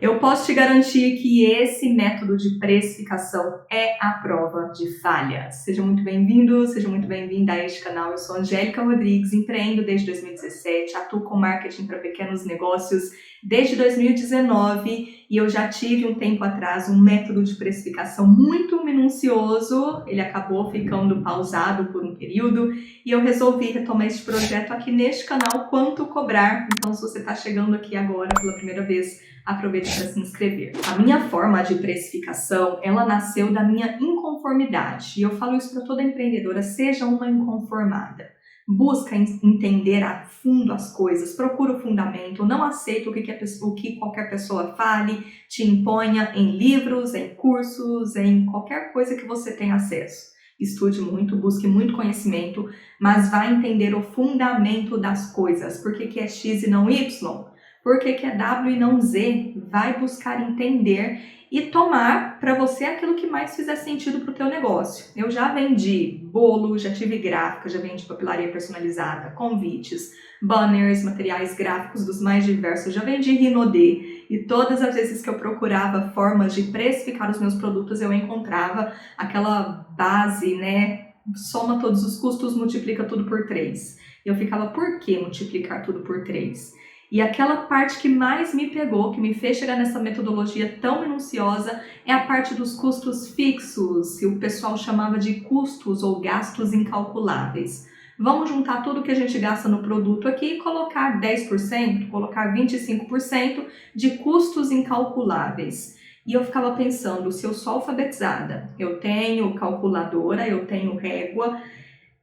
Eu posso te garantir que esse método de precificação é a prova de falha. Seja muito bem-vindo, seja muito bem-vinda a este canal. Eu sou Angélica Rodrigues, empreendo desde 2017, atuo com marketing para pequenos negócios desde 2019 e eu já tive um tempo atrás um método de precificação muito minucioso. Ele acabou ficando pausado por um período e eu resolvi retomar este projeto aqui neste canal, Quanto Cobrar. Então, se você está chegando aqui agora pela primeira vez, aproveite para se inscrever. A minha forma de precificação, ela nasceu da minha inconformidade. E eu falo isso para toda empreendedora, seja uma inconformada. Busca entender a fundo as coisas, procura o fundamento, não aceita o que qualquer pessoa fale, te imponha em livros, em cursos, em qualquer coisa que você tenha acesso. Estude muito, busque muito conhecimento, mas vá entender o fundamento das coisas. Por que é X e não Y? Por que é W e não Z? Vai buscar entender e tomar para você aquilo que mais fizer sentido para o teu negócio. Eu já vendi bolo, já tive gráfica, já vendi papelaria personalizada, convites, banners, materiais gráficos dos mais diversos, já vendi Rinodê e todas as vezes que eu procurava formas de precificar os meus produtos, eu encontrava aquela base, né? Soma todos os custos, multiplica tudo por 3. Eu ficava, por que multiplicar tudo por 3? E aquela parte que mais me pegou, que me fez chegar nessa metodologia tão minuciosa, é a parte dos custos fixos, que o pessoal chamava de custos ou gastos incalculáveis. Vamos juntar tudo que a gente gasta no produto aqui e colocar 10%, colocar 25% de custos incalculáveis. E eu ficava pensando, se eu sou alfabetizada, eu tenho calculadora, eu tenho régua,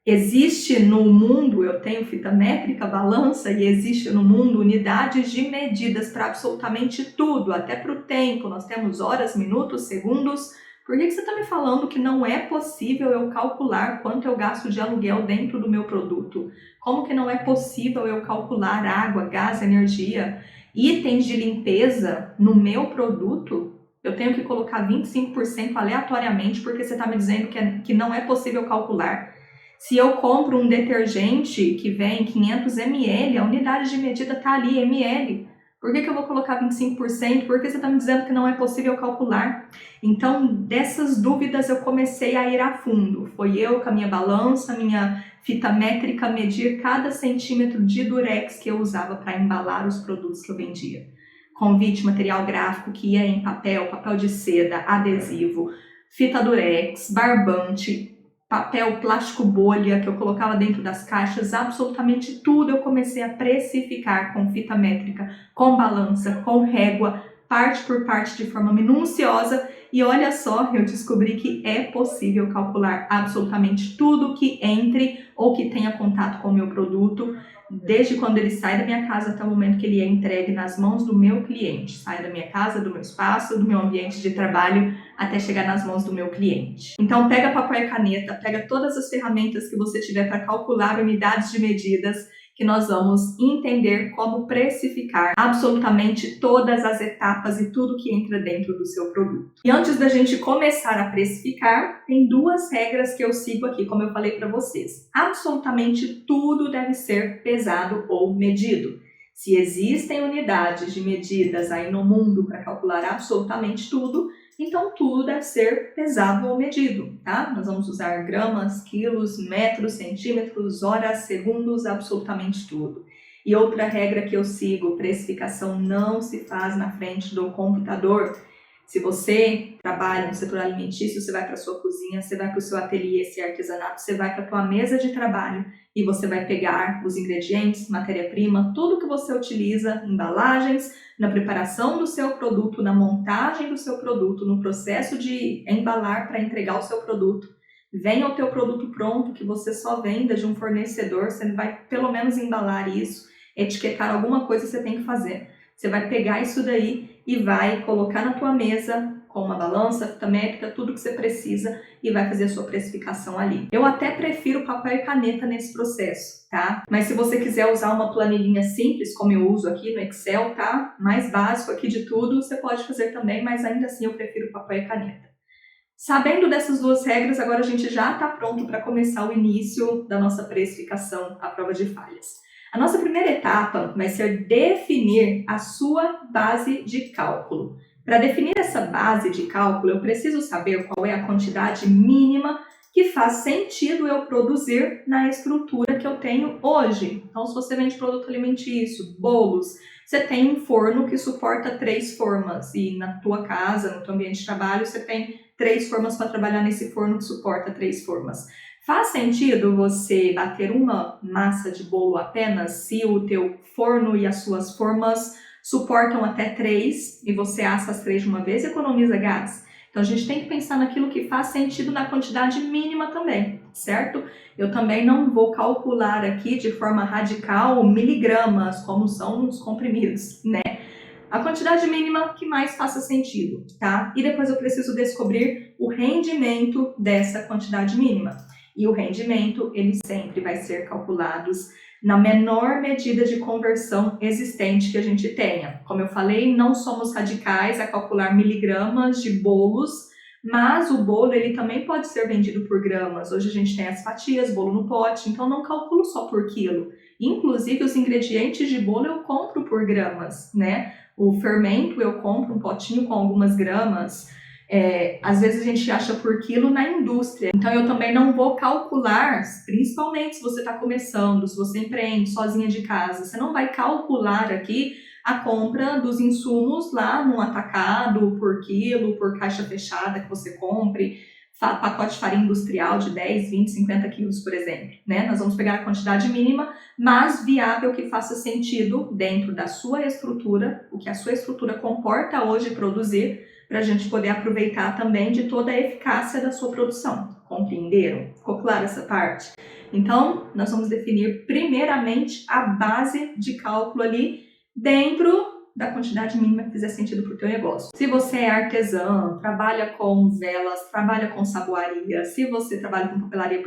existe no mundo, eu tenho fita métrica, balança, e existe no mundo unidades de medidas para absolutamente tudo, até para o tempo. Nós temos horas, minutos, segundos. Por que você está me falando que não é possível eu calcular quanto eu gasto de aluguel dentro do meu produto? Como que não é possível eu calcular água, gás, energia, itens de limpeza no meu produto? Eu tenho que colocar 25% aleatoriamente porque você está me dizendo que não é possível calcular. Se eu compro um detergente que vem 500 ml, a unidade de medida está ali, ml. Por que eu vou colocar 25%? Porque você está me dizendo que não é possível calcular. Então, dessas dúvidas eu comecei a ir a fundo. Foi eu com a minha balança, minha fita métrica, medir cada centímetro de durex que eu usava para embalar os produtos que eu vendia. Convite, material gráfico que ia em papel, papel de seda, adesivo, fita durex, barbante, papel, plástico, bolha que eu colocava dentro das caixas, absolutamente tudo eu comecei a precificar com fita métrica, com balança, com régua, parte por parte de forma minuciosa. E olha só, eu descobri que é possível calcular absolutamente tudo que entre ou que tenha contato com o meu produto, desde quando ele sai da minha casa até o momento que ele é entregue nas mãos do meu cliente. Sai da minha casa, do meu espaço, do meu ambiente de trabalho, até chegar nas mãos do meu cliente. Então pega papel e caneta, pega todas as ferramentas que você tiver para calcular unidades de medidas, que nós vamos entender como precificar absolutamente todas as etapas e tudo que entra dentro do seu produto. E antes da gente começar a precificar, tem duas regras que eu sigo aqui, como eu falei para vocês. Absolutamente tudo deve ser pesado ou medido. Se existem unidades de medidas aí no mundo para calcular absolutamente tudo, então tudo deve ser pesado ou medido, tá? Nós vamos usar gramas, quilos, metros, centímetros, horas, segundos, absolutamente tudo. E outra regra que eu sigo, precificação não se faz na frente do computador. Se você trabalha no setor alimentício, você vai para a sua cozinha, você vai para o seu ateliê, esse artesanato, você vai para a tua mesa de trabalho e você vai pegar os ingredientes, matéria-prima, tudo que você utiliza, embalagens, na preparação do seu produto, na montagem do seu produto, no processo de embalar para entregar o seu produto. Venha o teu produto pronto, que você só venda de um fornecedor, você vai pelo menos embalar isso, etiquetar alguma coisa você tem que fazer. Você vai pegar isso daí e vai colocar na tua mesa com uma balança, fita métrica, tudo que você precisa e vai fazer a sua precificação ali. Eu até prefiro papel e caneta nesse processo, tá? Mas se você quiser usar uma planilhinha simples, como eu uso aqui no Excel, tá? Mais básico aqui de tudo, você pode fazer também, mas ainda assim eu prefiro papel e caneta. Sabendo dessas duas regras, agora a gente já está pronto para começar o início da nossa precificação à prova de falhas. A nossa primeira etapa vai ser definir a sua base de cálculo. Para definir essa base de cálculo, eu preciso saber qual é a quantidade mínima que faz sentido eu produzir na estrutura que eu tenho hoje. Então, se você vende produto alimentício, bolos, você tem um forno que suporta 3 formas e na tua casa, no teu ambiente de trabalho, você tem 3 formas para trabalhar nesse forno que suporta 3 formas. Faz sentido você bater uma massa de bolo apenas se o teu forno e as suas formas suportam até 3 e você assa as 3 de uma vez e economiza gás? Então a gente tem que pensar naquilo que faz sentido na quantidade mínima também, certo? Eu também não vou calcular aqui de forma radical miligramas, como são os comprimidos, né? A quantidade mínima que mais faça sentido, tá? E depois eu preciso descobrir o rendimento dessa quantidade mínima. E o rendimento, ele sempre vai ser calculado na menor medida de conversão existente que a gente tenha. Como eu falei, não somos radicais a calcular miligramas de bolos, mas o bolo ele também pode ser vendido por gramas. Hoje a gente tem as fatias, bolo no pote, então não calculo só por quilo. Inclusive os ingredientes de bolo eu compro por gramas, né? O fermento eu compro um potinho com algumas gramas. Às vezes a gente acha por quilo na indústria. Então eu também não vou calcular, principalmente se você está começando, se você empreende sozinha de casa, você não vai calcular aqui a compra dos insumos lá no atacado, por quilo, por caixa fechada que você compre, pacote de farinha industrial de 10, 20, 50 quilos, por exemplo, né? Nós vamos pegar a quantidade mínima, mas viável que faça sentido dentro da sua estrutura, o que a sua estrutura comporta hoje produzir, para a gente poder aproveitar também de toda a eficácia da sua produção. Compreenderam? Ficou clara essa parte? Então, nós vamos definir primeiramente a base de cálculo ali dentro da quantidade mínima que fizer sentido para o teu negócio. Se você é artesã, trabalha com velas, trabalha com saboaria, se você trabalha com papelaria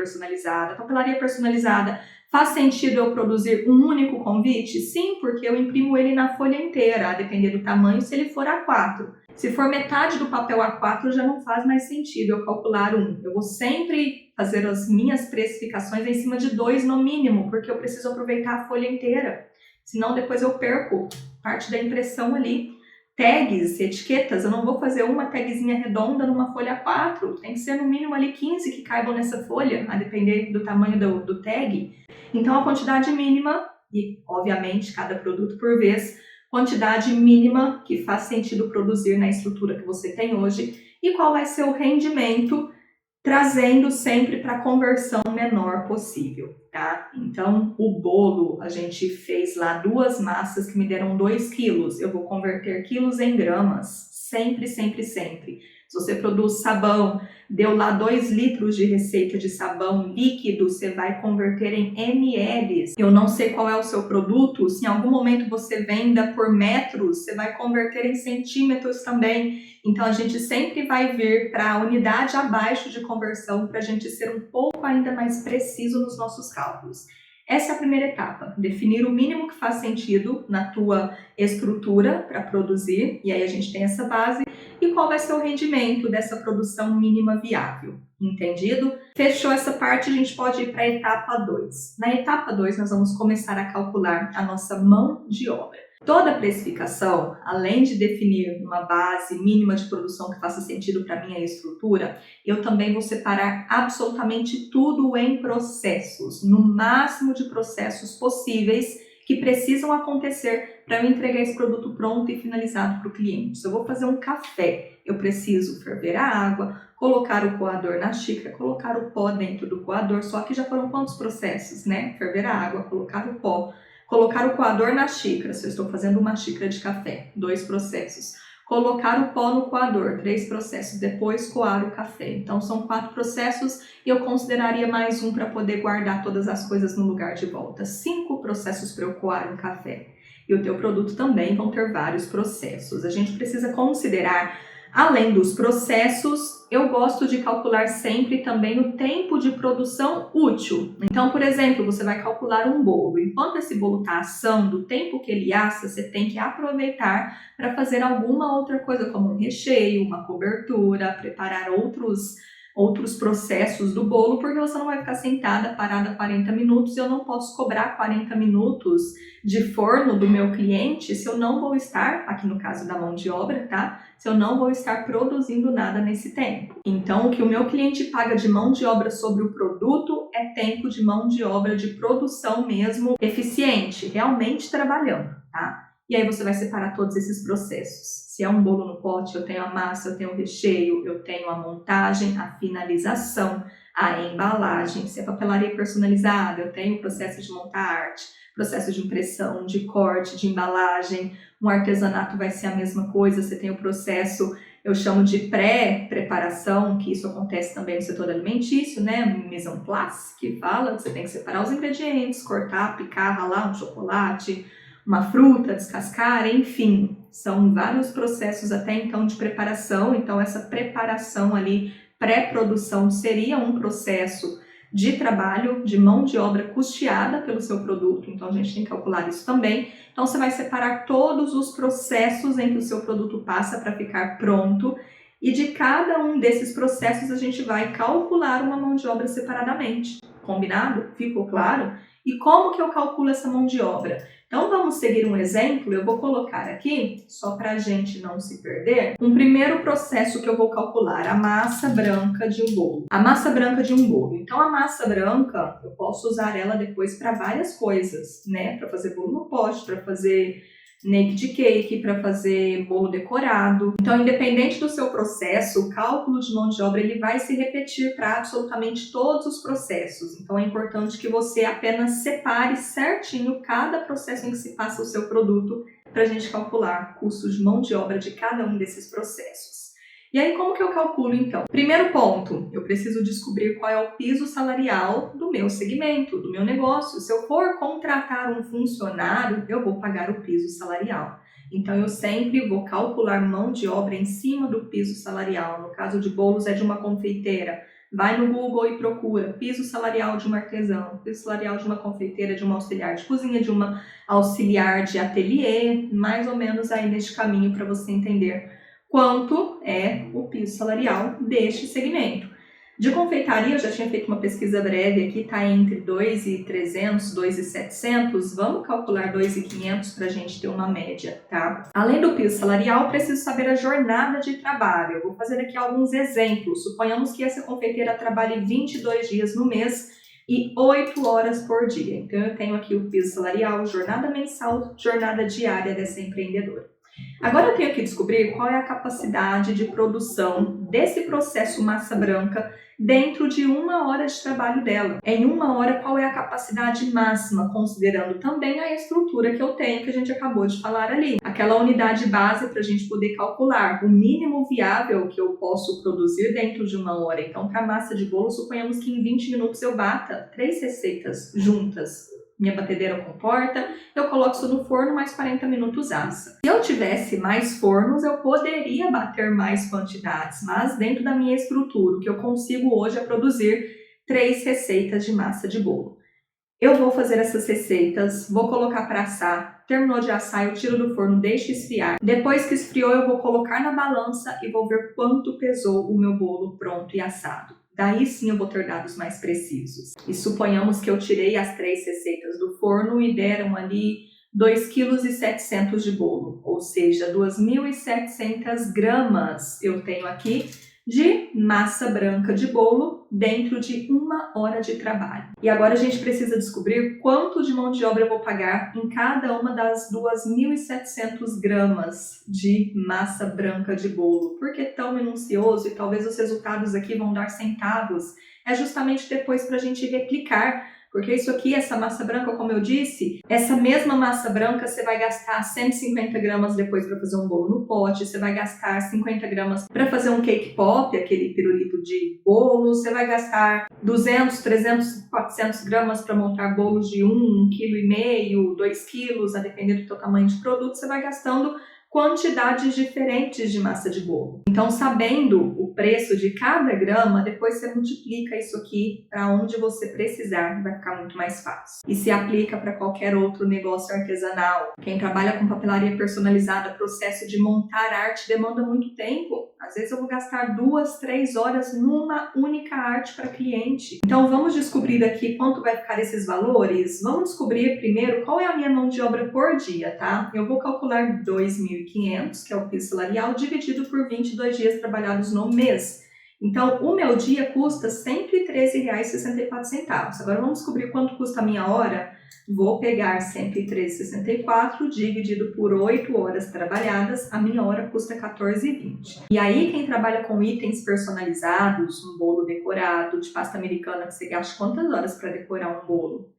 personalizada, faz sentido eu produzir um único convite? Sim, porque eu imprimo ele na folha inteira, a depender do tamanho, se ele for A4. Se for metade do papel A4, já não faz mais sentido eu calcular um. Eu vou sempre fazer as minhas precificações em cima de 2 no mínimo, porque eu preciso aproveitar a folha inteira. Senão depois eu perco parte da impressão ali. Tags, etiquetas, eu não vou fazer uma tagzinha redonda numa folha A4. Tem que ser no mínimo ali 15 que caibam nessa folha, a depender do tamanho do tag. Então a quantidade mínima, e obviamente cada produto por vez, quantidade mínima que faz sentido produzir na estrutura que você tem hoje e qual vai ser o rendimento, trazendo sempre para a conversão menor possível, tá? Então, o bolo, a gente fez lá 2 massas que me deram 2 quilos, eu vou converter quilos em gramas, sempre, sempre, sempre. Se você produz sabão, deu lá 2 litros de receita de sabão líquido, você vai converter em ml. Eu não sei qual é o seu produto, se em algum momento você venda por metros, você vai converter em centímetros também. Então a gente sempre vai vir para a unidade abaixo de conversão para a gente ser um pouco ainda mais preciso nos nossos cálculos. Essa é a primeira etapa, definir o mínimo que faz sentido na tua estrutura para produzir, e aí a gente tem essa base, e qual vai ser o rendimento dessa produção mínima viável. Entendido? Fechou essa parte, a gente pode ir para a etapa 2. Na etapa 2, nós vamos começar a calcular a nossa mão de obra. Toda precificação, além de definir uma base mínima de produção que faça sentido para a minha estrutura, eu também vou separar absolutamente tudo em processos, no máximo de processos possíveis que precisam acontecer para eu entregar esse produto pronto e finalizado para o cliente. Se eu vou fazer um café, eu preciso ferver a água, colocar o coador na xícara, colocar o pó dentro do coador, só que já foram quantos processos, né? Ferver a água, colocar o pó, colocar o coador na xícara, se eu estou fazendo uma xícara de café, 2 processos. Colocar o pó no coador, 3 processos. Depois coar o café. Então são 4 processos e eu consideraria mais um para poder guardar todas as coisas no lugar de volta. 5 processos para eu coar um café. E o teu produto também vão ter vários processos. A gente precisa considerar, além dos processos, eu gosto de calcular sempre também o tempo de produção útil. Então, por exemplo, você vai calcular um bolo. Enquanto esse bolo está assando, o tempo que ele assa, você tem que aproveitar para fazer alguma outra coisa, como um recheio, uma cobertura, preparar outros outros processos do bolo, porque você não vai ficar sentada, parada 40 minutos, e eu não posso cobrar 40 minutos de forno do meu cliente se eu não vou estar, aqui no caso da mão de obra, tá? Se eu não vou estar produzindo nada nesse tempo. Então, o que o meu cliente paga de mão de obra sobre o produto é tempo de mão de obra de produção mesmo, eficiente, realmente trabalhando, tá? E aí você vai separar todos esses processos. Se é um bolo no pote, eu tenho a massa, eu tenho o recheio, eu tenho a montagem, a finalização, a embalagem. Se é papelaria personalizada, eu tenho o processo de montar arte, processo de impressão, de corte, de embalagem. Um artesanato vai ser a mesma coisa, você tem o processo, eu chamo de pré-preparação, que isso acontece também no setor alimentício, né? Mise en place, que fala que você tem que separar os ingredientes, cortar, picar, ralar um chocolate, uma fruta, descascar, enfim. São vários processos até então de preparação. Então, essa preparação ali, pré-produção, seria um processo de trabalho, de mão de obra custeada pelo seu produto. Então, a gente tem que calcular isso também. Então, você vai separar todos os processos em que o seu produto passa para ficar pronto. E de cada um desses processos, a gente vai calcular uma mão de obra separadamente. Combinado? Ficou claro? E como que eu calculo essa mão de obra? Então, vamos seguir um exemplo. Eu vou colocar aqui, só para a gente não se perder, um primeiro processo que eu vou calcular, a massa branca de um bolo. A massa branca de um bolo. Então, a massa branca, eu posso usar ela depois para várias coisas, né? Para fazer bolo no pote, para fazer naked cake, para fazer bolo decorado. Então, independente do seu processo, o cálculo de mão de obra ele vai se repetir para absolutamente todos os processos. Então, é importante que você apenas separe certinho cada processo em que se passa o seu produto para a gente calcular custos de mão de obra de cada um desses processos. E aí, como que eu calculo, então? Primeiro ponto, eu preciso descobrir qual é o piso salarial do meu segmento, do meu negócio. Se eu for contratar um funcionário, eu vou pagar o piso salarial. Então, eu sempre vou calcular mão de obra em cima do piso salarial. No caso de bolos, é de uma confeiteira. Vai no Google e procura piso salarial de um artesão, piso salarial de uma confeiteira, de uma auxiliar de cozinha, de uma auxiliar de ateliê, mais ou menos aí neste caminho para você entender quanto é o piso salarial deste segmento. De confeitaria, eu já tinha feito uma pesquisa breve aqui, está entre 2.300, 2.700, vamos calcular 2.500 para a gente ter uma média, tá? Além do piso salarial, preciso saber a jornada de trabalho. Eu vou fazer aqui alguns exemplos. Suponhamos que essa confeiteira trabalhe 22 dias no mês e 8 horas por dia. Então, eu tenho aqui o piso salarial, jornada mensal, jornada diária dessa empreendedora. Agora eu tenho que descobrir qual é a capacidade de produção desse processo massa branca dentro de 1 hora de trabalho dela. Em 1 hora, qual é a capacidade máxima, considerando também a estrutura que eu tenho, que a gente acabou de falar ali. Aquela unidade base para a gente poder calcular o mínimo viável que eu posso produzir dentro de 1 hora. Então, para massa de bolo, suponhamos que em 20 minutos eu bata 3 receitas juntas. Minha batedeira comporta, eu coloco isso no forno, mais 40 minutos assa. Se eu tivesse mais fornos, eu poderia bater mais quantidades, mas dentro da minha estrutura, o que eu consigo hoje é produzir 3 receitas de massa de bolo. Eu vou fazer essas receitas, vou colocar para assar, terminou de assar, eu tiro do forno, deixo esfriar. Depois que esfriou, eu vou colocar na balança e vou ver quanto pesou o meu bolo pronto e assado. Daí sim eu vou ter dados mais precisos. E suponhamos que eu tirei as 3 receitas do forno e deram ali 2,7 kg de bolo, ou seja, 2.700 gramas eu tenho aqui de massa branca de bolo dentro de 1 hora de trabalho. E agora a gente precisa descobrir quanto de mão de obra eu vou pagar em cada uma das 2.700 gramas de massa branca de bolo. Por que tão minucioso? E talvez os resultados aqui vão dar centavos. É justamente depois para a gente replicar. Porque isso aqui, essa massa branca, como eu disse, essa mesma massa branca você vai gastar 150 gramas depois para fazer um bolo no pote, você vai gastar 50 gramas para fazer um cake pop, aquele pirulito de bolo, você vai gastar 200, 300, 400 gramas para montar bolos de 1,5 kg, 2 kg, a depender do seu tamanho de produto, você vai gastando quantidades diferentes de massa de bolo. Então, sabendo o preço de cada grama, depois você multiplica isso aqui para onde você precisar, vai ficar muito mais fácil. E se aplica para qualquer outro negócio artesanal. Quem trabalha com papelaria personalizada, processo de montar arte demanda muito tempo. Às vezes eu vou gastar 2, 3 horas numa única arte para cliente. Então, vamos descobrir aqui quanto vai ficar esses valores? Vamos descobrir primeiro qual é a minha mão de obra por dia, tá? Eu vou calcular 2.500, que é o piso salarial, dividido por 22 dias trabalhados no mês. Então, o meu dia custa R$ 113,64. Agora, vamos descobrir quanto custa a minha hora? Vou pegar R$ 113,64 dividido por 8 horas trabalhadas, a minha hora custa R$ 14,20. E aí, quem trabalha com itens personalizados, um bolo decorado, de pasta americana, que você gasta quantas horas para decorar um bolo?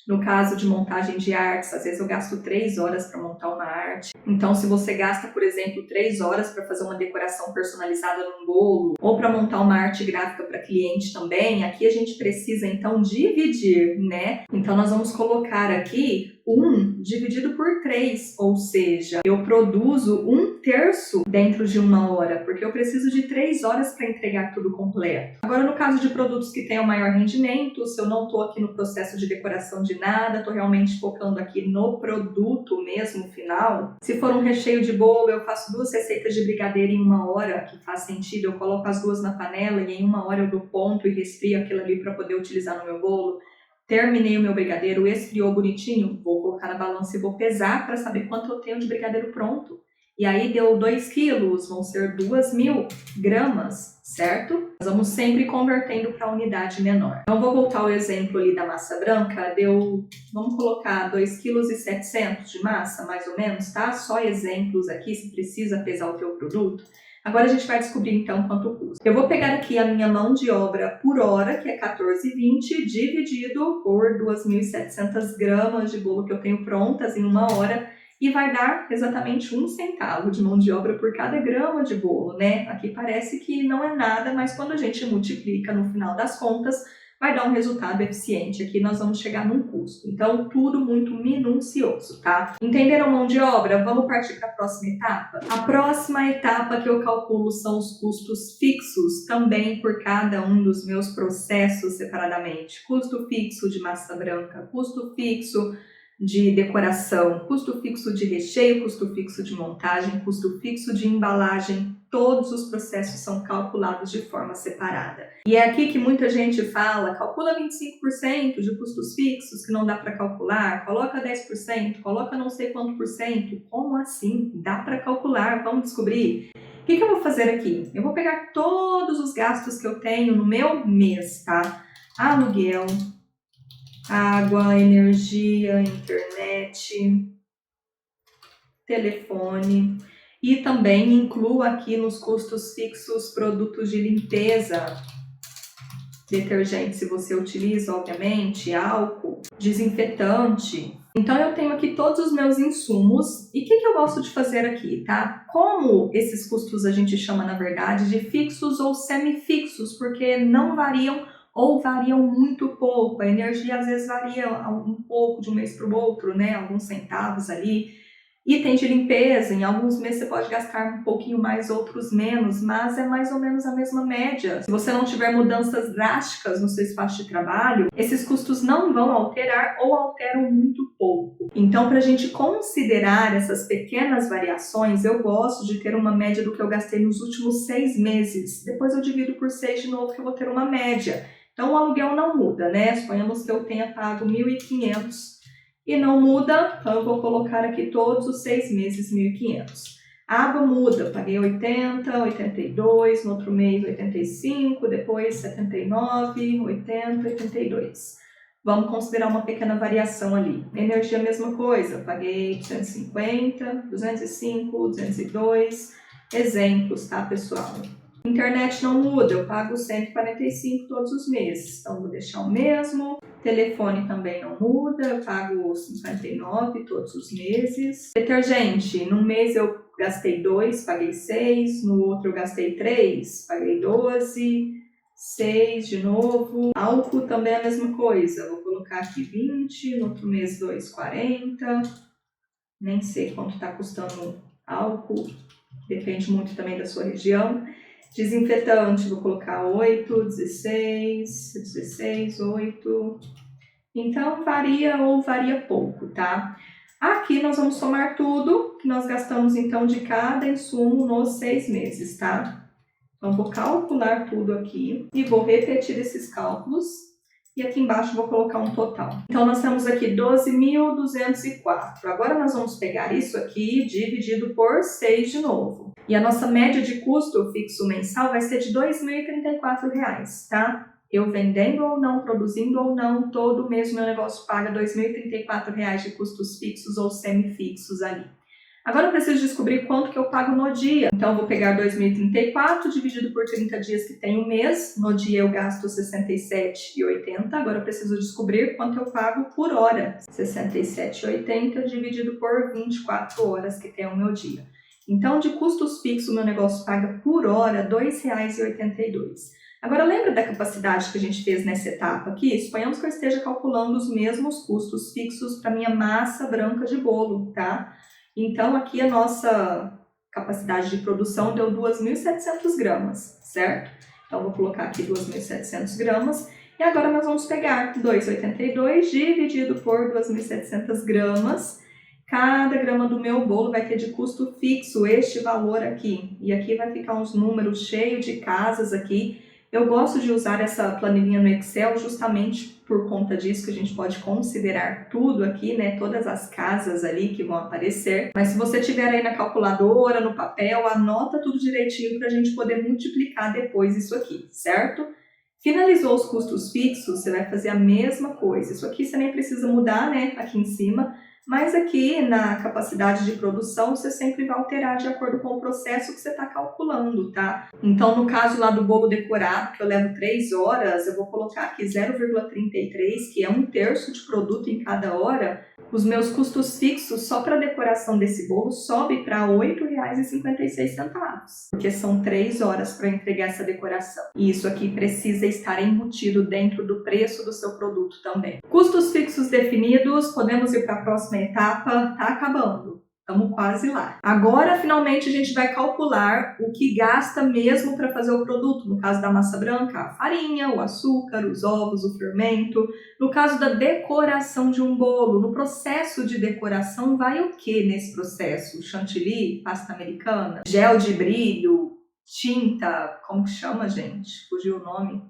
No caso de montagem de artes, às vezes eu gasto 3 horas para montar uma arte. Então, se você gasta, por exemplo, 3 horas para fazer uma decoração personalizada num bolo, ou para montar uma arte gráfica para cliente também, aqui a gente precisa, então, dividir, né? Então, nós vamos colocar aqui 1 dividido por 3, ou seja, eu produzo 1/3 dentro de uma hora, porque eu preciso de 3 horas para entregar tudo completo. Agora, no caso de produtos que tenham maior rendimento, se eu não estou aqui no processo de decoração de nada, estou realmente focando aqui no produto mesmo final. Se for um recheio de bolo, eu faço 2 receitas de brigadeiro em 1 hora, que faz sentido, eu coloco as 2 na panela e em 1 hora eu dou ponto e resfrio aquilo ali para poder utilizar no meu bolo. Terminei o meu brigadeiro, esfriou bonitinho, vou colocar na balança e vou pesar para saber quanto eu tenho de brigadeiro pronto. E aí deu 2 quilos, vão ser 2.000 gramas, certo? Nós vamos sempre convertendo para unidade menor. Então, vou voltar ao exemplo ali da massa branca, vamos colocar 2,7 kg de massa, mais ou menos, tá? Só exemplos aqui, se precisa pesar o teu produto. Agora a gente vai descobrir então quanto custa. Eu vou pegar aqui a minha mão de obra por hora, que é 14,20, dividido por 2.700 gramas de bolo que eu tenho prontas em 1 hora, e vai dar exatamente 1 centavo de mão de obra por cada grama de bolo, né? Aqui parece que não é nada, mas quando a gente multiplica no final das contas, vai dar um resultado eficiente. Aqui nós vamos chegar num custo. Então, tudo muito minucioso, tá? Entenderam mão de obra? Vamos partir para a próxima etapa? A próxima etapa que eu calculo são os custos fixos, também por cada um dos meus processos separadamente. Custo fixo de massa branca, custo fixo de decoração, custo fixo de recheio, custo fixo de montagem, custo fixo de embalagem. Todos os processos são calculados de forma separada. E é aqui que muita gente fala, calcula 25% de custos fixos que não dá para calcular, coloca 10%, coloca não sei quanto por cento. Como assim? Dá para calcular, vamos descobrir. O que eu vou fazer aqui? Eu vou pegar todos os gastos que eu tenho no meu mês, tá? Aluguel, água, energia, internet, telefone. E também incluo aqui nos custos fixos produtos de limpeza, detergente se você utiliza, obviamente, álcool, desinfetante. Então eu tenho aqui todos os meus insumos. E o que eu gosto de fazer aqui, tá? Como esses custos a gente chama, na verdade, de fixos ou semifixos, porque não variam ou variam muito pouco. A energia às vezes varia um pouco de um mês para o outro, né? Alguns centavos ali. Itens de limpeza, em alguns meses você pode gastar um pouquinho mais, outros menos, mas é mais ou menos a mesma média. Se você não tiver mudanças drásticas no seu espaço de trabalho, esses custos não vão alterar ou alteram muito pouco. Então, para a gente considerar essas pequenas variações, eu gosto de ter uma média do que eu gastei nos últimos 6 meses. Depois eu divido por 6 de novo, que eu vou ter uma média. Então, o aluguel não muda, né? Suponhamos que eu tenha pago 1.500 e não muda, então eu vou colocar aqui todos os 6 meses 1.500. A água muda, paguei 80, 82, no outro mês 85, depois 79, 80, 82. Vamos considerar uma pequena variação ali. Energia, a mesma coisa, paguei 250, 205, 202. Exemplos, tá, pessoal? Internet não muda, eu pago 145 todos os meses, então vou deixar o mesmo. Telefone também não muda, eu pago 59 todos os meses. Detergente, num mês eu gastei 2, paguei 6, no outro eu gastei 3, paguei 12, 6 de novo. Álcool também é a mesma coisa, vou colocar aqui 20, no outro mês 2,40, nem sei quanto está custando álcool, depende muito também da sua região. Desinfetante, vou colocar 8, 16, 16, 8. Então, varia ou varia pouco, tá? Aqui nós vamos somar tudo que nós gastamos, então, de cada insumo nos 6 meses, tá? Então, vou calcular tudo aqui e vou repetir esses cálculos. E aqui embaixo vou colocar um total. Então, nós temos aqui 12.204. Agora, nós vamos pegar isso aqui dividido por 6 de novo. E a nossa média de custo fixo mensal vai ser de R$ 2.034, tá? Eu vendendo ou não, produzindo ou não, todo mês o meu negócio paga R$ 2.034 de custos fixos ou semifixos ali. Agora eu preciso descobrir quanto que eu pago no dia. Então, eu vou pegar 2.034 dividido por 30 dias que tem o mês. No dia eu gasto R$ 67,80. Agora eu preciso descobrir quanto eu pago por hora. R$ 67,80 dividido por 24 horas que tem o meu dia. Então, de custos fixos, o meu negócio paga por hora R$ 2,82. Agora, lembra da capacidade que a gente fez nessa etapa aqui? Suponhamos que eu esteja calculando os mesmos custos fixos para minha massa branca de bolo, tá? Então, aqui a nossa capacidade de produção deu 2.700 gramas, certo? Então, vou colocar aqui 2.700 gramas. E agora nós vamos pegar 2,82 dividido por 2.700 gramas. Cada grama do meu bolo vai ter de custo fixo este valor aqui. E aqui vai ficar uns números cheios de casas aqui. Eu gosto de usar essa planilhinha no Excel justamente por conta disso, que a gente pode considerar tudo aqui, né? Todas as casas ali que vão aparecer. Mas se você tiver aí na calculadora, no papel, anota tudo direitinho para a gente poder multiplicar depois isso aqui, certo? Finalizou os custos fixos, você vai fazer a mesma coisa. Isso aqui você nem precisa mudar, né? Aqui em cima. Mas aqui na capacidade de produção, você sempre vai alterar de acordo com o processo que você está calculando, tá? Então, no caso lá do bolo decorado, que eu levo 3 horas, eu vou colocar aqui 0,33, que é 1/3 de produto em cada hora. Os meus custos fixos só para a decoração desse bolo sobe para R$ 8,56, porque são 3 horas para entregar essa decoração. E isso aqui precisa estar embutido dentro do preço do seu produto também. Custos fixos definidos, podemos ir para a próxima etapa, tá acabando. Estamos quase lá. Agora, finalmente, a gente vai calcular o que gasta mesmo para fazer o produto. No caso da massa branca, a farinha, o açúcar, os ovos, o fermento. No caso da decoração de um bolo, no processo de decoração, vai o que nesse processo? Chantilly, pasta americana, gel de brilho, tinta, como que chama, gente? Fugiu o nome.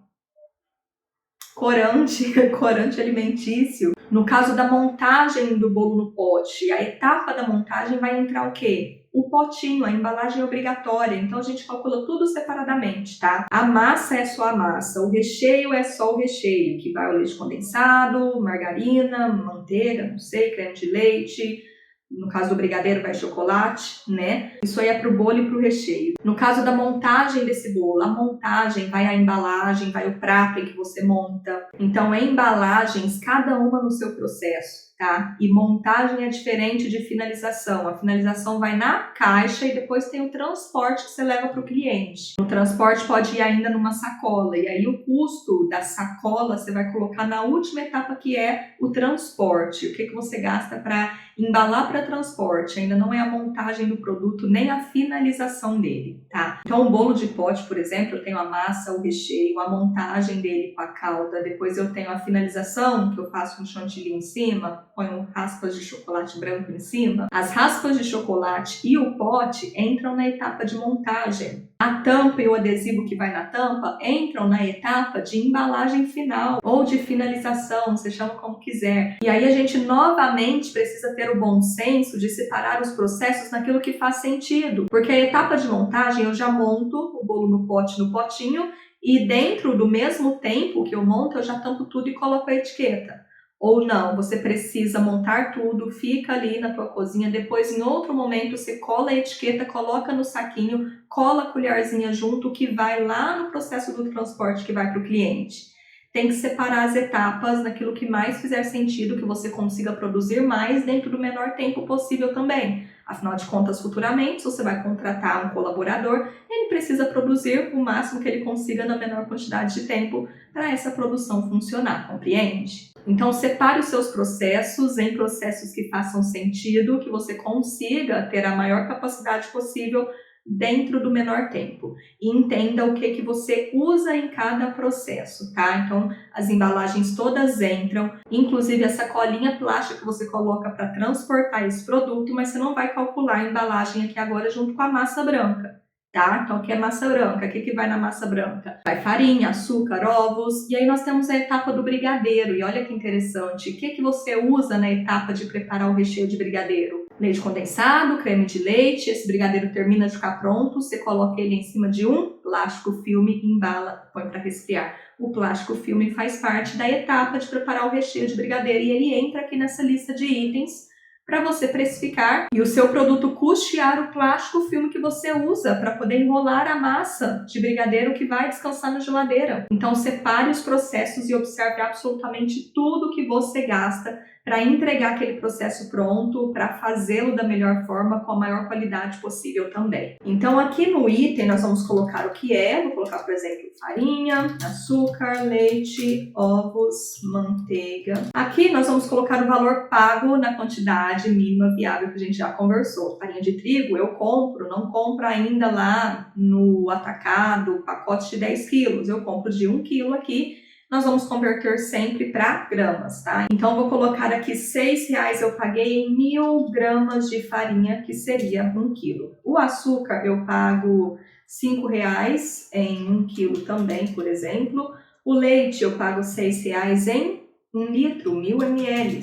Corante alimentício. No caso da montagem do bolo no pote, a etapa da montagem vai entrar o quê? O potinho, a embalagem obrigatória. Então, a gente calcula tudo separadamente, tá? A massa é só a massa, o recheio é só o recheio, que vai o leite condensado, margarina, manteiga, não sei, creme de leite. No caso do brigadeiro vai chocolate, né? Isso aí é pro bolo e pro recheio. No caso da montagem desse bolo, a montagem vai a embalagem, vai o prato em que você monta. Então, embalagens, cada uma no seu processo, tá? E montagem é diferente de finalização. A finalização vai na caixa e depois tem o transporte que você leva para o cliente. O transporte pode ir ainda numa sacola. E aí o custo da sacola você vai colocar na última etapa, que é o transporte. O que você gasta para embalar para transporte, ainda não é a montagem do produto, nem a finalização dele, tá? Então, o bolo de pote, por exemplo, eu tenho a massa, o recheio, a montagem dele com a calda, depois eu tenho a finalização, que eu faço um chantilly em cima, ponho raspas de chocolate branco em cima. As raspas de chocolate e o pote entram na etapa de montagem. A tampa e o adesivo que vai na tampa entram na etapa de embalagem final ou de finalização, você chama como quiser. E aí a gente novamente precisa ter o bom senso de separar os processos naquilo que faz sentido. Porque a etapa de montagem eu já monto o bolo no pote, no potinho, e dentro do mesmo tempo que eu monto eu já tampo tudo e coloco a etiqueta. Ou não, você precisa montar tudo, fica ali na tua cozinha, depois em outro momento você cola a etiqueta, coloca no saquinho, cola a colherzinha junto, que vai lá no processo do transporte que vai para o cliente. Tem que separar as etapas naquilo que mais fizer sentido, que você consiga produzir mais dentro do menor tempo possível também. Afinal de contas, futuramente, se você vai contratar um colaborador, ele precisa produzir o máximo que ele consiga na menor quantidade de tempo para essa produção funcionar, compreende? Então, separe os seus processos em processos que façam sentido, que você consiga ter a maior capacidade possível dentro do menor tempo. E entenda o que você usa em cada processo, tá? Então, as embalagens todas entram, inclusive a sacolinha plástica que você coloca para transportar esse produto, mas você não vai calcular a embalagem aqui agora junto com a massa branca, tá? Então, aqui é massa branca. O que vai na massa branca? Vai farinha, açúcar, ovos. E aí nós temos a etapa do brigadeiro. E olha que interessante. O que você usa na etapa de preparar o recheio de brigadeiro? Leite condensado, creme de leite. Esse brigadeiro termina de ficar pronto. Você coloca ele em cima de um plástico filme, embala, põe para resfriar. O plástico filme faz parte da etapa de preparar o recheio de brigadeiro. E ele entra aqui nessa lista de itens para você precificar e o seu produto custear o plástico filme que você usa para poder enrolar a massa de brigadeiro que vai descansar na geladeira. Então, separe os processos e observe absolutamente tudo que você gasta para entregar aquele processo pronto, para fazê-lo da melhor forma, com a maior qualidade possível também. Então, aqui no item, nós vamos colocar o que é. Vou colocar, por exemplo, farinha, açúcar, leite, ovos, manteiga. Aqui nós vamos colocar o valor pago na quantidade mínima viável que a gente já conversou. Farinha de trigo eu compro, não compro ainda lá no atacado, pacote de 10 quilos. Eu compro de 1 quilo aqui. Nós vamos converter sempre para gramas, tá? Então, vou colocar aqui R$6 eu paguei em 1.000 gramas de farinha, que seria 1 quilo. O açúcar eu pago R$5 em 1 quilo também, por exemplo. O leite eu pago R$6 em 1 litro, 1.000 ml.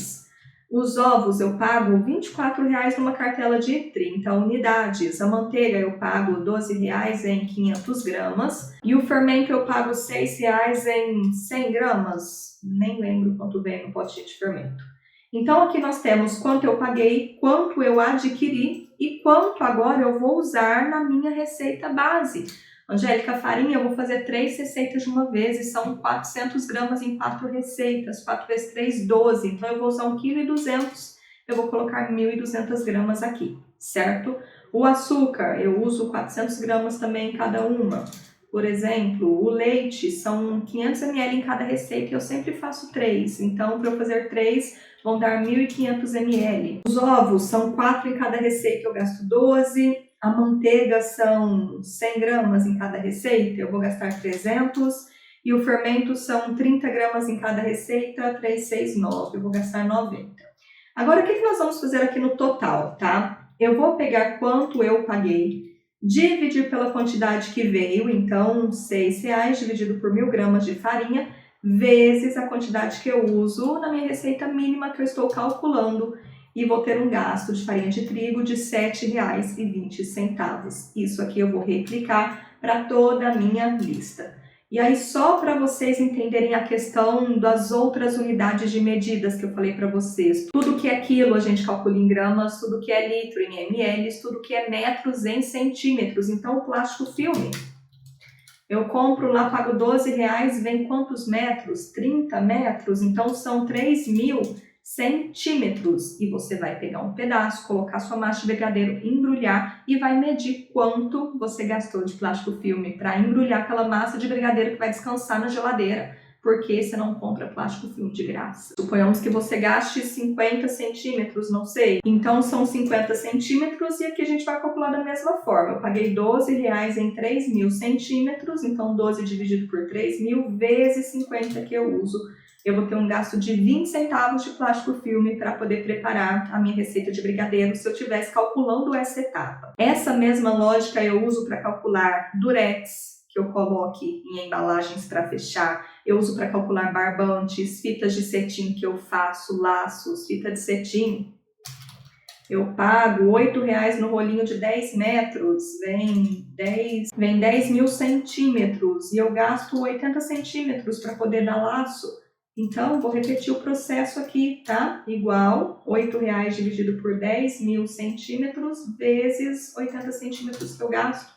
Os ovos eu pago R$24 numa cartela de 30 unidades. A manteiga eu pago R$12 em 500 gramas. E o fermento eu pago R$6 em 100 gramas. Nem lembro quanto vem no potinho de fermento. Então aqui nós temos quanto eu paguei, quanto eu adquiri e quanto agora eu vou usar na minha receita base. Angélica, farinha, eu vou fazer 3 receitas de uma vez e são 400 gramas em 4 receitas. 4 vezes 3, 12. Então, eu vou usar 1,2 kg. Eu vou colocar 1.200 gramas aqui, certo? O açúcar, eu uso 400 gramas também em cada uma. Por exemplo, o leite, são 500 ml em cada receita e eu sempre faço 3. Então, para eu fazer 3, vão dar 1.500 ml. Os ovos, são 4 em cada receita, eu gasto 12. A manteiga são 100 gramas em cada receita, eu vou gastar 300. E o fermento são 30 gramas em cada receita, 3, 6, 9, eu vou gastar 90. Agora, o que nós vamos fazer aqui no total, tá? Eu vou pegar quanto eu paguei, dividir pela quantidade que veio, então R$6 dividido por 1.000 gramas de farinha, vezes a quantidade que eu uso na minha receita mínima que eu estou calculando. E vou ter um gasto de farinha de trigo de R$7,20. Isso aqui eu vou replicar para toda a minha lista. E aí, só para vocês entenderem a questão das outras unidades de medidas que eu falei para vocês. Tudo que é quilo a gente calcula em gramas, tudo que é litro em ml, tudo que é metros em centímetros. Então, o plástico filme, eu compro lá, pago R$12, vem quantos metros? 30 metros, então são 3.000 centímetros. E você vai pegar um pedaço, colocar sua massa de brigadeiro, embrulhar e vai medir quanto você gastou de plástico filme para embrulhar aquela massa de brigadeiro que vai descansar na geladeira. Porque você não compra plástico filme de graça. Suponhamos que você gaste 50 centímetros, não sei. Então são 50 centímetros e aqui a gente vai calcular da mesma forma. Eu paguei R$12 em 3.000 centímetros, então 12 dividido por 3.000 vezes 50 que eu uso. Eu vou ter um gasto de 20 centavos de plástico filme para poder preparar a minha receita de brigadeiro se eu estivesse calculando essa etapa. Essa mesma lógica eu uso para calcular durex, que eu coloque em embalagens para fechar. Eu uso para calcular barbantes, fitas de cetim que eu faço, laços, fita de cetim. Eu pago R$8 no rolinho de 10 metros, vem 10.000 centímetros e eu gasto 80 centímetros para poder dar laço. Então, vou repetir o processo aqui, tá? Igual R$8 dividido por 10.000 centímetros vezes 80 centímetros que eu gasto.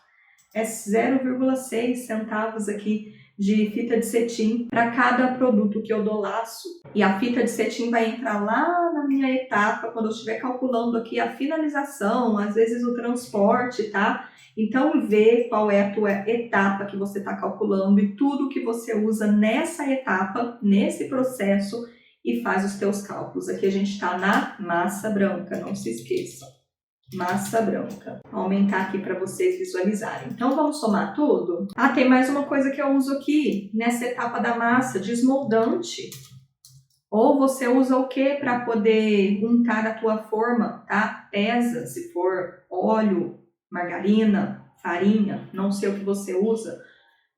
É 0,6 centavos aqui de fita de cetim para cada produto que eu dou laço. E a fita de cetim vai entrar lá na minha etapa, quando eu estiver calculando aqui a finalização, às vezes o transporte, tá? Então, vê qual é a tua etapa que você está calculando e tudo que você usa nessa etapa, nesse processo, e faz os teus cálculos. Aqui a gente está na massa branca, não se esqueçam. Massa branca. Vou aumentar aqui para vocês visualizarem. Então, vamos somar tudo? Ah, tem mais uma coisa que eu uso aqui, nessa etapa da massa, desmoldante. Ou você usa o que para poder untar a tua forma, tá? Pesa, se for óleo, margarina, farinha, não sei o que você usa.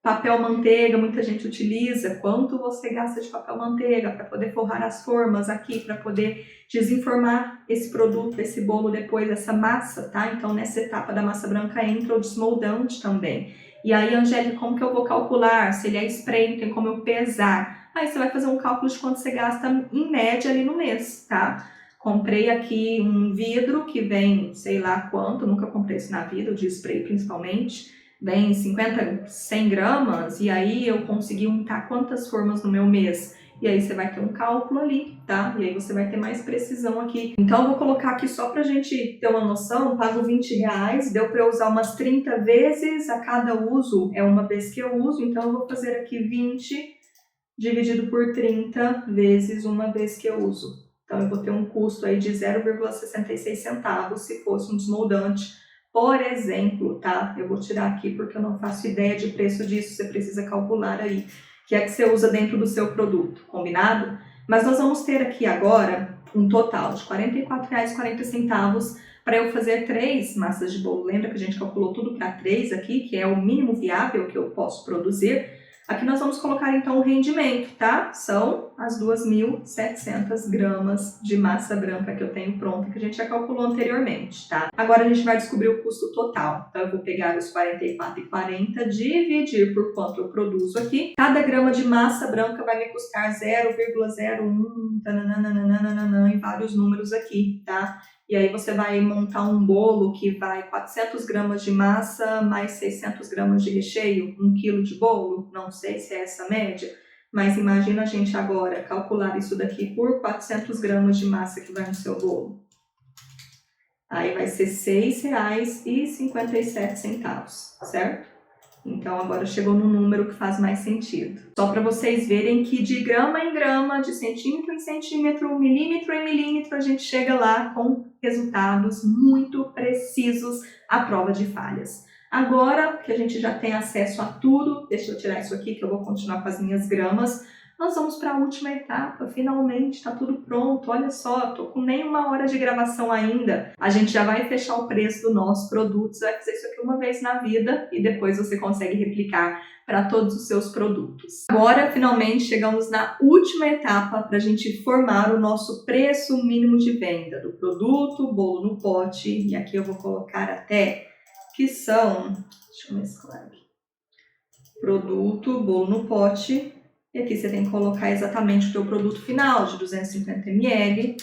Papel manteiga, muita gente utiliza. Quanto você gasta de papel manteiga para poder forrar as formas aqui, para poder desenformar esse produto, esse bolo depois, essa massa, tá? Então, nessa etapa da massa branca entra o desmoldante também. E aí, Angélica, como que eu vou calcular? Se ele é spray, tem como eu pesar? Aí você vai fazer um cálculo de quanto você gasta em média ali no mês, tá? Comprei aqui um vidro que vem, sei lá quanto, nunca comprei isso na vida, o de spray principalmente. Vem 50, 100 gramas, e aí eu consegui untar quantas formas no meu mês. E aí você vai ter um cálculo ali, tá? E aí você vai ter mais precisão aqui. Então eu vou colocar aqui só pra gente ter uma noção, pago R$20, deu pra eu usar umas 30 vezes, a cada uso é uma vez que eu uso, então eu vou fazer aqui 20 dividido por 30 vezes uma vez que eu uso. Então eu vou ter um custo aí de 0,66 centavos se fosse um desmoldante. Por exemplo, tá? Eu vou tirar aqui porque eu não faço ideia de preço disso, você precisa calcular aí, que é que você usa dentro do seu produto, combinado? Mas nós vamos ter aqui agora um total de R$ 44,40 para eu fazer 3 massas de bolo. Lembra que a gente calculou tudo para 3 aqui, que é o mínimo viável que eu posso produzir? Aqui nós vamos colocar então o rendimento, tá? São as 2.700 gramas de massa branca que eu tenho pronta, que a gente já calculou anteriormente, tá? Agora a gente vai descobrir o custo total. Então eu vou pegar os R$ 44,40, dividir por quanto eu produzo aqui. Cada grama de massa branca vai me custar 0,01, tananana, em vários números aqui, tá? E aí você vai montar um bolo que vai 400 gramas de massa mais 600 gramas de recheio, 1 quilo de bolo, não sei se é essa média, mas imagina a gente agora calcular isso daqui por 400 gramas de massa que vai no seu bolo. Aí vai ser R$ 6,57, certo? Então agora chegou no número que faz mais sentido. Só para vocês verem que de grama em grama, de centímetro em centímetro, milímetro em milímetro, a gente chega lá com resultados muito precisos à prova de falhas. Agora que a gente já tem acesso a tudo, deixa eu tirar isso aqui que eu vou continuar com as minhas gramas, nós vamos para a última etapa, finalmente está tudo pronto, olha só, tô com nem 1 hora de gravação ainda, a gente já vai fechar o preço do nosso produto, você vai fazer isso aqui uma vez na vida e depois você consegue replicar para todos os seus produtos. Agora, finalmente, chegamos na última etapa para a gente formar o nosso preço mínimo de venda do produto, bolo no pote, e aqui eu vou colocar até que são, deixa eu mesclar aqui, produto, bolo no pote. E aqui você tem que colocar exatamente o teu produto final, de 250 ml,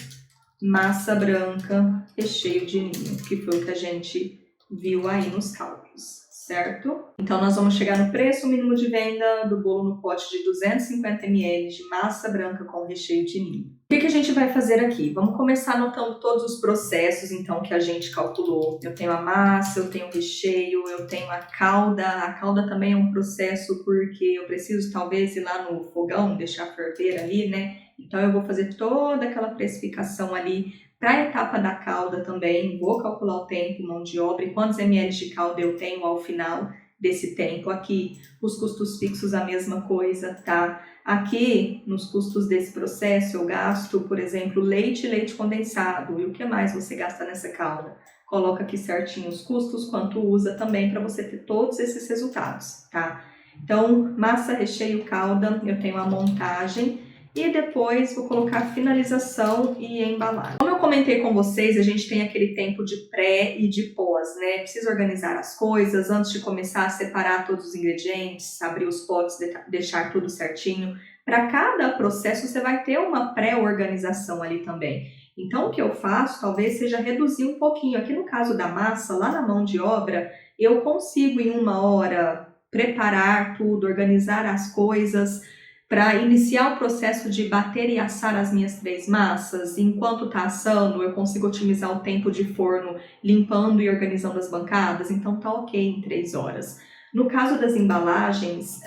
massa branca, recheio de ninho, que foi o que a gente viu aí nos cálculos, certo? Então nós vamos chegar no preço mínimo de venda do bolo no pote de 250 ml de massa branca com recheio de ninho. O que a gente vai fazer aqui? Vamos começar anotando todos os processos, então, que a gente calculou. Eu tenho a massa, eu tenho o recheio, eu tenho a calda. A calda também é um processo porque eu preciso, talvez, ir lá no fogão, deixar ferver ali, né? Então, eu vou fazer toda aquela precificação ali para a etapa da calda também. Vou calcular o tempo, mão de obra e quantos ml de calda eu tenho ao final desse tempo aqui. Os custos fixos, a mesma coisa, tá? Aqui, nos custos desse processo, eu gasto, por exemplo, leite e leite condensado. E o que mais você gasta nessa calda? Coloca aqui certinho os custos, quanto usa também, para você ter todos esses resultados, tá? Então, massa, recheio, calda, eu tenho a montagem e depois vou colocar finalização e embalagem. Como eu comentei com vocês, a gente tem aquele tempo de pré e de pós, né? Precisa organizar as coisas antes de começar a separar todos os ingredientes, abrir os potes, deixar tudo certinho. Para cada processo você vai ter uma pré-organização ali também. Então o que eu faço talvez seja reduzir um pouquinho. Aqui no caso da massa, lá na mão de obra, eu consigo em 1 hora preparar tudo, organizar as coisas para iniciar o processo de bater e assar as minhas 3 massas. Enquanto está assando, eu consigo otimizar o tempo de forno, limpando e organizando as bancadas, então tá ok em 3 horas. No caso das embalagens,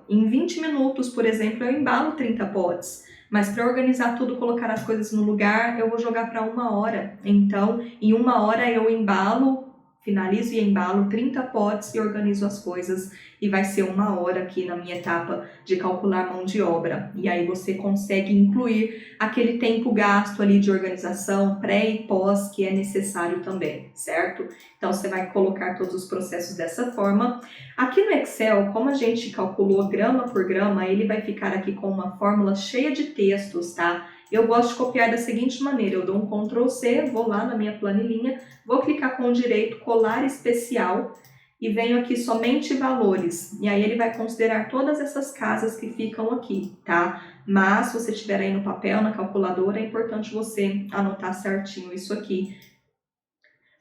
em 20 minutos, por exemplo, eu embalo 30 potes. Mas para organizar tudo, colocar as coisas no lugar, eu vou jogar para 1 hora. Então, em 1 hora eu embalo, finalizo e embalo 30 potes e organizo as coisas. E vai ser 1 hora aqui na minha etapa de calcular mão de obra. E aí você consegue incluir aquele tempo gasto ali de organização, pré e pós, que é necessário também, certo? Então, você vai colocar todos os processos dessa forma. Aqui no Excel, como a gente calculou grama por grama, ele vai ficar aqui com uma fórmula cheia de textos, tá? Eu gosto de copiar da seguinte maneira, eu dou um Ctrl C, vou lá na minha planilhinha, vou clicar com o direito, colar especial, e venho aqui somente valores. E aí ele vai considerar todas essas casas que ficam aqui, tá? Mas se você tiver aí no papel, na calculadora, é importante você anotar certinho isso aqui,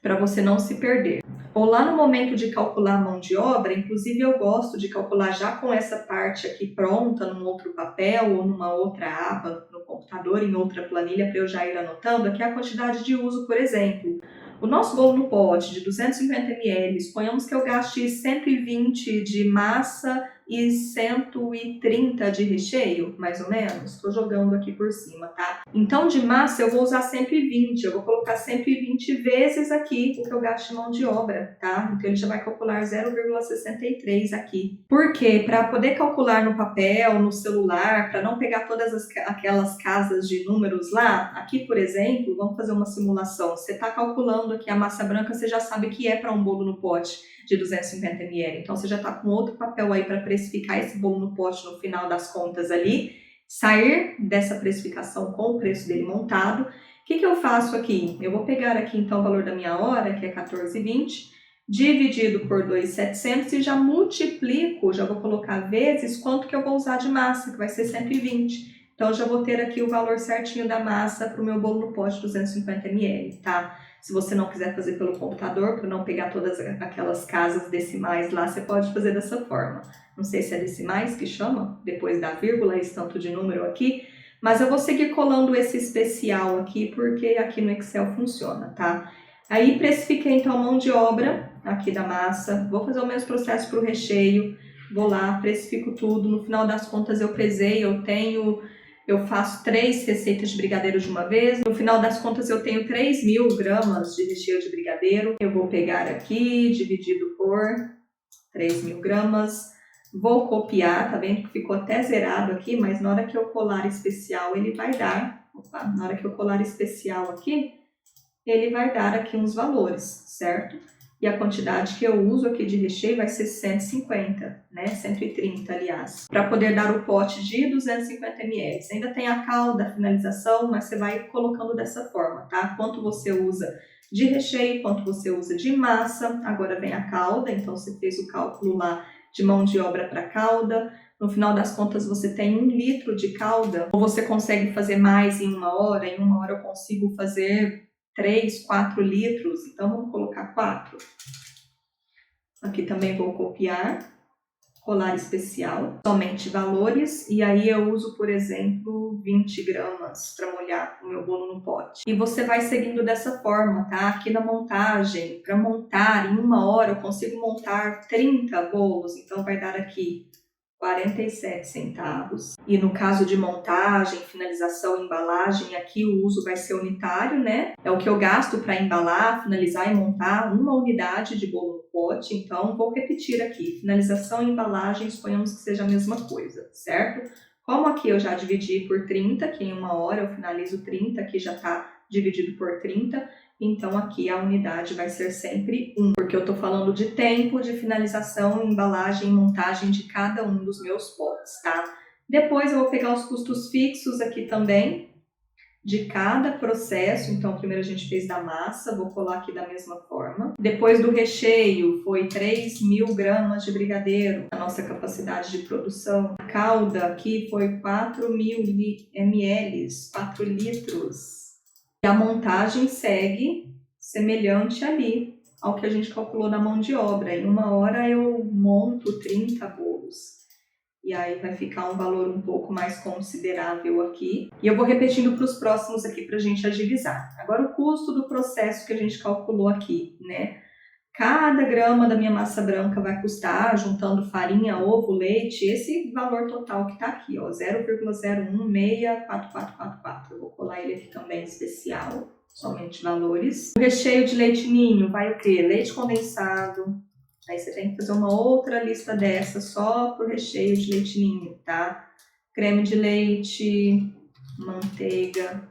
para você não se perder. Ou lá no momento de calcular a mão de obra, inclusive eu gosto de calcular já com essa parte aqui pronta, num outro papel ou numa outra aba no computador, em outra planilha, para eu já ir anotando, aqui a quantidade de uso, por exemplo. O nosso bolo no pote de 250 ml, suponhamos que eu gaste 120 de massa e 130 de recheio, mais ou menos. Estou jogando aqui por cima, tá? Então, de massa eu vou usar 120, eu vou colocar 120 vezes aqui o que eu gasto de mão de obra, tá? Então, ele já vai calcular 0,63 aqui. Por quê? Para poder calcular no papel, no celular, para não pegar todas aquelas casas de números lá, aqui, por exemplo, vamos fazer uma simulação. Você está calculando aqui a massa branca, você já sabe que é para um bolo no pote de 250 ml. Então, você já está com outro papel aí para precificar esse bolo no pote no final das contas ali, sair dessa precificação com o preço dele montado. O que eu faço aqui? Eu vou pegar aqui então o valor da minha hora, que é 14,20, dividido por 2,700 e já multiplico, já vou colocar vezes quanto que eu vou usar de massa, que vai ser 120. Então, eu já vou ter aqui o valor certinho da massa para o meu bolo no pote de 250 ml, tá? Se você não quiser fazer pelo computador, para não pegar todas aquelas casas decimais lá, você pode fazer dessa forma. Não sei se é decimais que chama, depois da vírgula, esse tanto de número aqui. Mas eu vou seguir colando esse especial aqui, porque aqui no Excel funciona, tá? Aí precifiquei então a mão de obra aqui da massa. Vou fazer o mesmo processo para o recheio. Vou lá, precifico tudo. No final das contas eu pesei, eu faço 3 receitas de brigadeiro de uma vez. No final das contas, eu tenho 3.000 gramas de recheio de brigadeiro. Eu vou pegar aqui, dividido por 3.000 gramas. Vou copiar, tá vendo que ficou até zerado aqui, mas na hora que eu colar especial, ele vai dar... Opa, na hora que eu colar especial aqui, ele vai dar aqui uns valores, certo? E a quantidade que eu uso aqui de recheio vai ser 150, né? 130, aliás. Para poder dar o pote de 250 ml. Ainda tem a calda, a finalização, mas você vai colocando dessa forma, tá? Quanto você usa de recheio, quanto você usa de massa. Agora vem a calda, então você fez o cálculo lá de mão de obra para calda. No final das contas, você tem 1 litro de calda. Ou você consegue fazer mais em 1 hora. Em 1 hora eu consigo fazer 3, 4 litros, então vamos colocar 4. Aqui também vou copiar, colar especial, somente valores, e aí eu uso, por exemplo, 20 gramas para molhar o meu bolo no pote. E você vai seguindo dessa forma, tá? Aqui na montagem, para montar em 1 hora eu consigo montar 30 bolos, então vai dar aqui 47 centavos. E no caso de montagem, finalização, embalagem, aqui o uso vai ser unitário, né? É o que eu gasto para embalar, finalizar e montar 1 unidade de bolo no pote. Então, vou repetir aqui. Finalização e embalagem, suponhamos que seja a mesma coisa, certo? Como aqui eu já dividi por 30, que em 1 hora eu finalizo 30, aqui já está dividido por 30, então aqui a unidade vai ser sempre 1, porque eu estou falando de tempo de finalização, embalagem e montagem de cada um dos meus potes, tá? Depois eu vou pegar os custos fixos aqui também, de cada processo. Então primeiro a gente fez da massa, vou colar aqui da mesma forma. Depois do recheio foi 3.000 gramas de brigadeiro, a nossa capacidade de produção. A calda aqui foi 4.000 ml, 4 litros. E a montagem segue semelhante ali ao que a gente calculou na mão de obra. Em 1 hora eu monto 30 bolos. E aí vai ficar um valor um pouco mais considerável aqui. E eu vou repetindo para os próximos aqui para a gente agilizar. Agora o custo do processo que a gente calculou aqui, né? Cada grama da minha massa branca vai custar, juntando farinha, ovo, leite, esse valor total que está aqui, ó, 0,0164444. Eu vou colar ele aqui também especial, somente valores. O recheio de leite ninho vai o quê? Leite condensado. Aí você tem que fazer uma outra lista dessa só para o recheio de leite ninho, tá? Creme de leite, manteiga.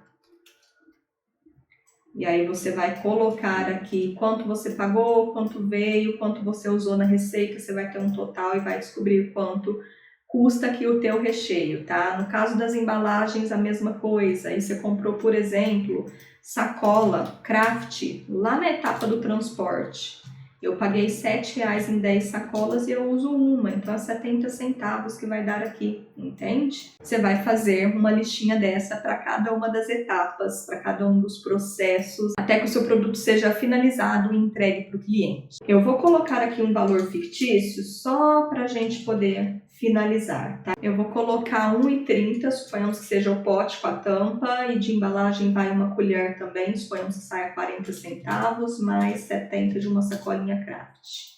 E aí você vai colocar aqui quanto você pagou, quanto veio, quanto você usou na receita, você vai ter um total e vai descobrir quanto custa aqui o teu recheio, tá? No caso das embalagens, a mesma coisa. Aí você comprou, por exemplo, sacola Kraft, lá na etapa do transporte. Eu paguei R$7 em 10 sacolas e eu uso uma, então é 70 centavos que vai dar aqui, entende? Você vai fazer uma listinha dessa para cada uma das etapas, para cada um dos processos, até que o seu produto seja finalizado e entregue para o cliente. Eu vou colocar aqui um valor fictício só para a gente poder finalizar, tá? Eu vou colocar R$1,30, suponhamos que seja o pote com a tampa, e de embalagem vai uma colher também, suponhamos que saia 40 centavos, mais 70 de uma sacolinha Kraft.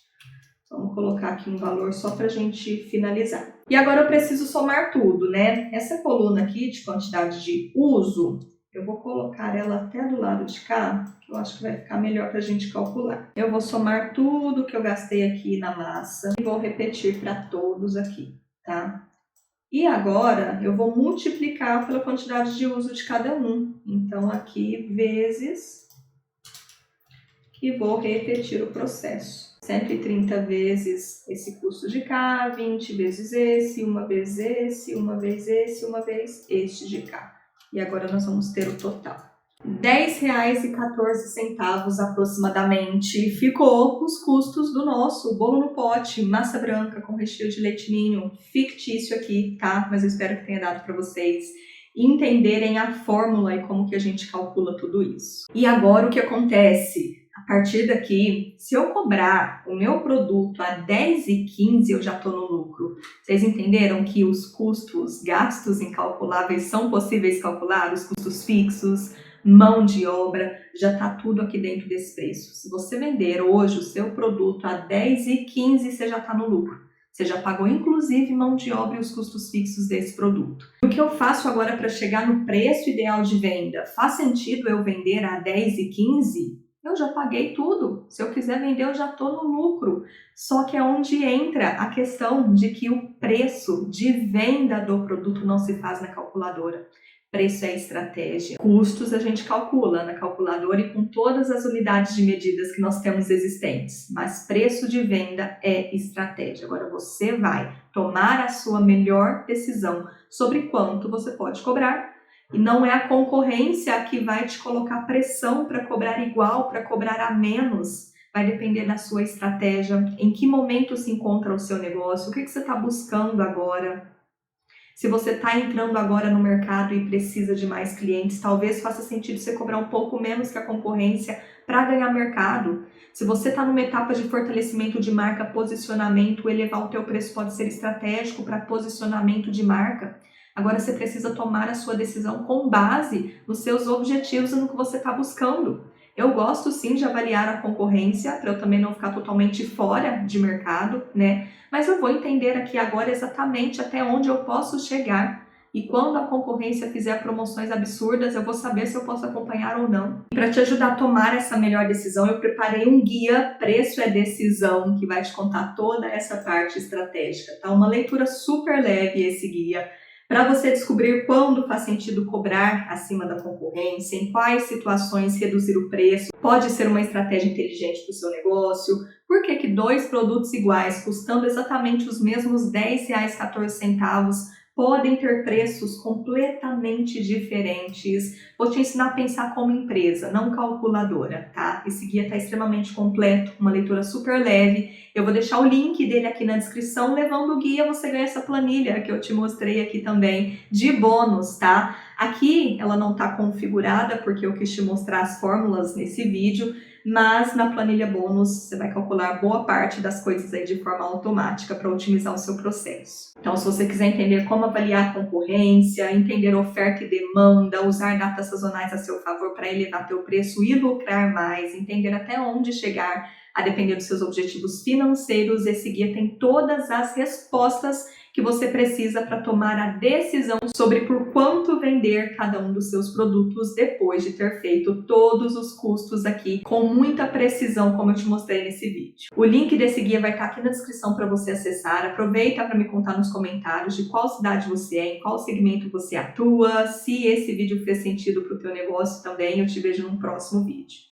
Vamos colocar aqui um valor só para a gente finalizar. E agora eu preciso somar tudo, né? Essa coluna aqui de quantidade de uso, eu vou colocar ela até do lado de cá, que eu acho que vai ficar melhor para a gente calcular. Eu vou somar tudo que eu gastei aqui na massa e vou repetir para todos aqui, tá? E agora eu vou multiplicar pela quantidade de uso de cada um. Então aqui vezes, e vou repetir o processo. 130 vezes esse custo de cá, 20 vezes esse, uma vez esse, uma vez esse, uma vez este de cá. E agora nós vamos ter o total. R$10,14 aproximadamente ficou os custos do nosso bolo no pote, massa branca com recheio de leite ninho, fictício aqui, tá? Mas eu espero que tenha dado para vocês entenderem a fórmula e como que a gente calcula tudo isso. E agora o que acontece? A partir daqui, se eu cobrar o meu produto a R$10,15, eu já estou no lucro. Vocês entenderam que os custos, gastos incalculáveis são possíveis calcular? Os custos fixos, mão de obra, já está tudo aqui dentro desse preço. Se você vender hoje o seu produto a R$10,15, você já está no lucro. Você já pagou inclusive mão de obra e os custos fixos desse produto. O que eu faço agora para chegar no preço ideal de venda? Faz sentido eu vender a R$10,15? Eu já paguei tudo. Se eu quiser vender, eu já estou no lucro. Só que é onde entra a questão de que o preço de venda do produto não se faz na calculadora. Preço é estratégia. Custos a gente calcula na calculadora e com todas as unidades de medidas que nós temos existentes. Mas preço de venda é estratégia. Agora você vai tomar a sua melhor decisão sobre quanto você pode cobrar. E não é a concorrência que vai te colocar pressão para cobrar igual, para cobrar a menos. Vai depender da sua estratégia, em que momento se encontra o seu negócio, o que você está buscando agora. Se você está entrando agora no mercado e precisa de mais clientes, talvez faça sentido você cobrar um pouco menos que a concorrência para ganhar mercado. Se você está numa etapa de fortalecimento de marca, posicionamento, elevar o teu preço pode ser estratégico para posicionamento de marca. Agora você precisa tomar a sua decisão com base nos seus objetivos e no que você está buscando. Eu gosto sim de avaliar a concorrência, para eu também não ficar totalmente fora de mercado, né? Mas eu vou entender aqui agora exatamente até onde eu posso chegar. E quando a concorrência fizer promoções absurdas, eu vou saber se eu posso acompanhar ou não. Para te ajudar a tomar essa melhor decisão, eu preparei um guia Preço é Decisão, que vai te contar toda essa parte estratégica, tá? Uma leitura super leve esse guia, para você descobrir quando faz sentido cobrar acima da concorrência, em quais situações reduzir o preço pode ser uma estratégia inteligente para o seu negócio, por que dois produtos iguais, custando exatamente os mesmos R$10,14, podem ter preços completamente diferentes. Vou te ensinar a pensar como empresa, não calculadora, tá? Esse guia está extremamente completo, uma leitura super leve. Eu vou deixar o link dele aqui na descrição. Levando o guia, você ganha essa planilha que eu te mostrei aqui também, de bônus, tá? Aqui ela não está configurada porque eu quis te mostrar as fórmulas nesse vídeo, mas na planilha bônus você vai calcular boa parte das coisas aí de forma automática para otimizar o seu processo. Então, se você quiser entender como avaliar a concorrência, entender oferta e demanda, usar datas sazonais a seu favor para elevar teu preço e lucrar mais, entender até onde chegar a depender dos seus objetivos financeiros, esse guia tem todas as respostas que você precisa para tomar a decisão sobre por quanto vender cada um dos seus produtos depois de ter feito todos os custos aqui com muita precisão, como eu te mostrei nesse vídeo. O link desse guia vai estar aqui na descrição para você acessar. Aproveita para me contar nos comentários de qual cidade você é, em qual segmento você atua, se esse vídeo fez sentido para o teu negócio também. Eu te vejo num próximo vídeo.